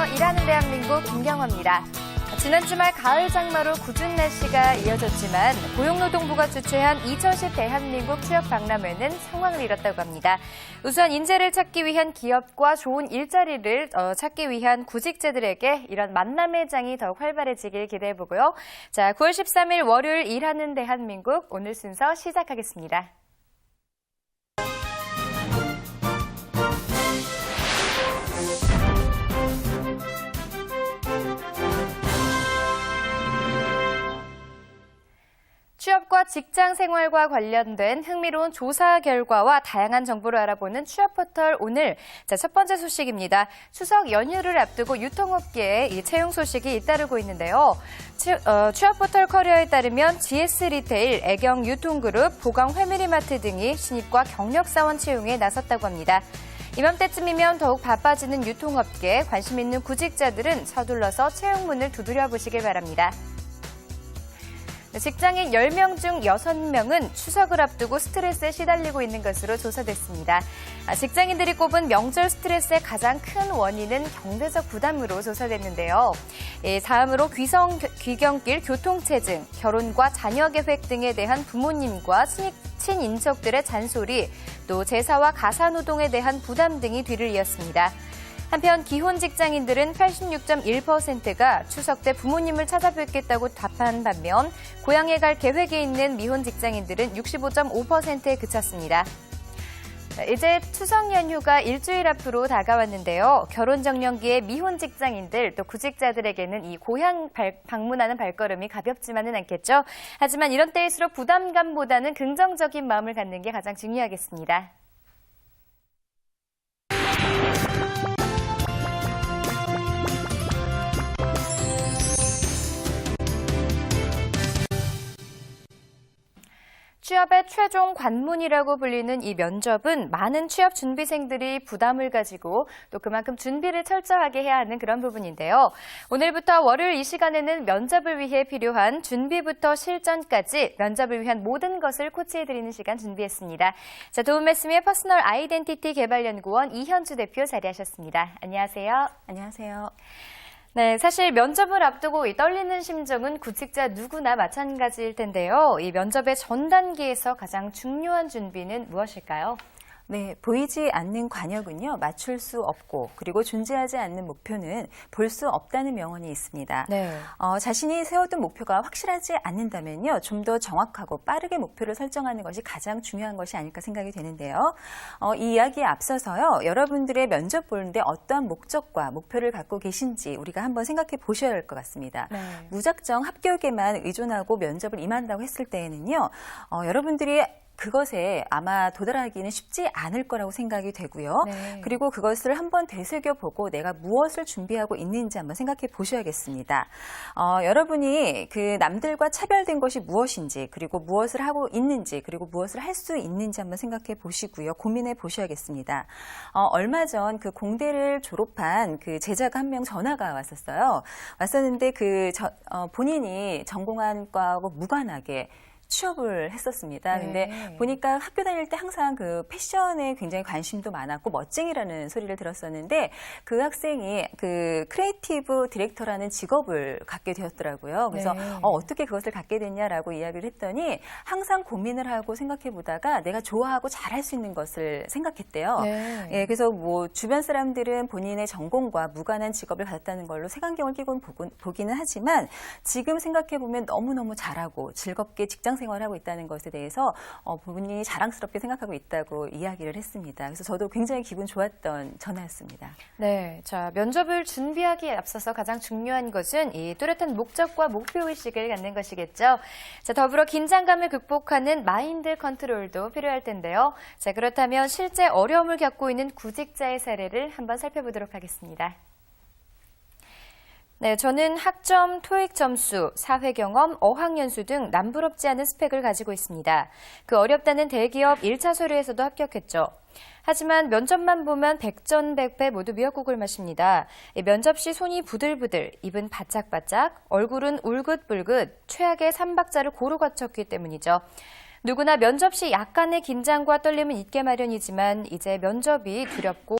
안녕하세요. 일하는 대한민국 김경화입니다. 지난 주말 가을 장마로 궂은 날씨가 이어졌지만 고용노동부가 주최한 2010 대한민국 취업 박람회는 성황을 이뤘다고 합니다. 우수한 인재를 찾기 위한 기업과 좋은 일자리를 찾기 위한 구직자들에게 이런 만남의 장이 더욱 활발해지길 기대해보고요. 자, 9월 13일 월요일 일하는 대한민국 오늘 순서 시작하겠습니다. 취업과 직장 생활과 관련된 흥미로운 조사 결과와 다양한 정보를 알아보는 취업 포털 오늘 첫 번째 소식입니다. 추석 연휴를 앞두고 유통업계에 이 채용 소식이 잇따르고 있는데요. 취업 포털 커리어에 따르면 GS 리테일, 애경 유통그룹, 보강 회미리마트 등이 신입과 경력사원 채용에 나섰다고 합니다. 이맘때쯤이면 더욱 바빠지는 유통업계, 관심 있는 구직자들은 서둘러서 채용문을 두드려 보시길 바랍니다. 직장인 10명 중 6명은 추석을 앞두고 스트레스에 시달리고 있는 것으로 조사됐습니다. 직장인들이 꼽은 명절 스트레스의 가장 큰 원인은 경제적 부담으로 조사됐는데요. 다음으로 귀경길 교통체증, 결혼과 자녀 계획 등에 대한 부모님과 친인척들의 잔소리, 또 제사와 가사노동에 대한 부담 등이 뒤를 이었습니다. 한편 기혼 직장인들은 86.1%가 추석 때 부모님을 찾아뵙겠다고 답한 반면 고향에 갈 계획이 있는 미혼 직장인들은 65.5%에 그쳤습니다. 이제 추석 연휴가 일주일 앞으로 다가왔는데요. 결혼 정년기의 미혼 직장인들 또 구직자들에게는 이 고향 방문하는 발걸음이 가볍지만은 않겠죠. 하지만 이런 때일수록 부담감보다는 긍정적인 마음을 갖는 게 가장 중요하겠습니다. 취업의 최종 관문이라고 불리는 이 면접은 많은 취업 준비생들이 부담을 가지고 또 그만큼 준비를 철저하게 해야 하는 그런 부분인데요. 오늘부터 월요일 이 시간에는 면접을 위해 필요한 준비부터 실전까지 면접을 위한 모든 것을 코치해드리는 시간 준비했습니다. 자, 도움메스미의 퍼스널 아이덴티티 개발연구원 이현주 대표 자리하셨습니다. 안녕하세요. 안녕하세요. 네, 사실 면접을 앞두고 이 떨리는 심정은 구직자 누구나 마찬가지일 텐데요. 이 면접의 전 단계에서 가장 중요한 준비는 무엇일까요? 네, 보이지 않는 관역은요, 맞출 수 없고, 그리고 존재하지 않는 목표는 볼 수 없다는 명언이 있습니다. 네. 자신이 세워둔 목표가 확실하지 않는다면요, 좀 더 정확하고 빠르게 목표를 설정하는 것이 가장 중요한 것이 아닐까 생각이 되는데요. 이 이야기에 앞서서요, 여러분들의 면접 보는데 어떠한 목적과 목표를 갖고 계신지 우리가 한번 생각해 보셔야 할 것 같습니다. 네. 무작정 합격에만 의존하고 면접을 임한다고 했을 때에는요, 여러분들이 그것에 아마 도달하기는 쉽지 않을 거라고 생각이 되고요. 네. 그리고 그것을 한번 되새겨보고 내가 무엇을 준비하고 있는지 한번 생각해 보셔야겠습니다. 여러분이 그 남들과 차별된 것이 무엇인지, 그리고 무엇을 하고 있는지, 그리고 무엇을 할 수 있는지 한번 생각해 보시고요. 고민해 보셔야겠습니다. 얼마 전 그 공대를 졸업한 그 제자가 한 명 전화가 왔었는데 본인이 전공한 과하고 무관하게 취업을 했었습니다. 근데 보니까 학교 다닐 때 항상 그 패션에 굉장히 관심도 많았고 멋쟁이라는 소리를 들었었는데 그 학생이 그 크리에이티브 디렉터라는 직업을 갖게 되었더라고요. 그래서 어떻게 그것을 갖게 됐냐라고 이야기를 했더니 항상 고민을 하고 생각해 보다가 내가 좋아하고 잘할 수 있는 것을 생각했대요. 네. 예, 그래서 뭐 주변 사람들은 본인의 전공과 무관한 직업을 가졌다는 걸로 색안경을 끼고 보기는 하지만 지금 생각해 보면 너무너무 잘하고 즐겁게 직장 생활하고 있다는 것에 대해서 본인이 자랑스럽게 생각하고 있다고 이야기를 했습니다. 그래서 저도 굉장히 기분 좋았던 전화였습니다. 네, 자, 면접을 준비하기에 앞서서 가장 중요한 것은 이 뚜렷한 목적과 목표의식을 갖는 것이겠죠. 자, 더불어 긴장감을 극복하는 마인드 컨트롤도 필요할 텐데요. 자, 그렇다면 실제 어려움을 겪고 있는 구직자의 사례를 한번 살펴보도록 하겠습니다. 네, 저는 학점, 토익 점수, 사회 경험, 어학연수 등 남부럽지 않은 스펙을 가지고 있습니다. 그 어렵다는 대기업 1차 서류에서도 합격했죠. 하지만 면접만 보면 백전백패 모두 미역국을 마십니다. 면접 시 손이 부들부들, 입은 바짝바짝, 얼굴은 울긋불긋, 최악의 3박자를 고루 거쳤기 때문이죠. 누구나 면접 시 약간의 긴장과 떨림은 있게 마련이지만 이제 면접이 두렵고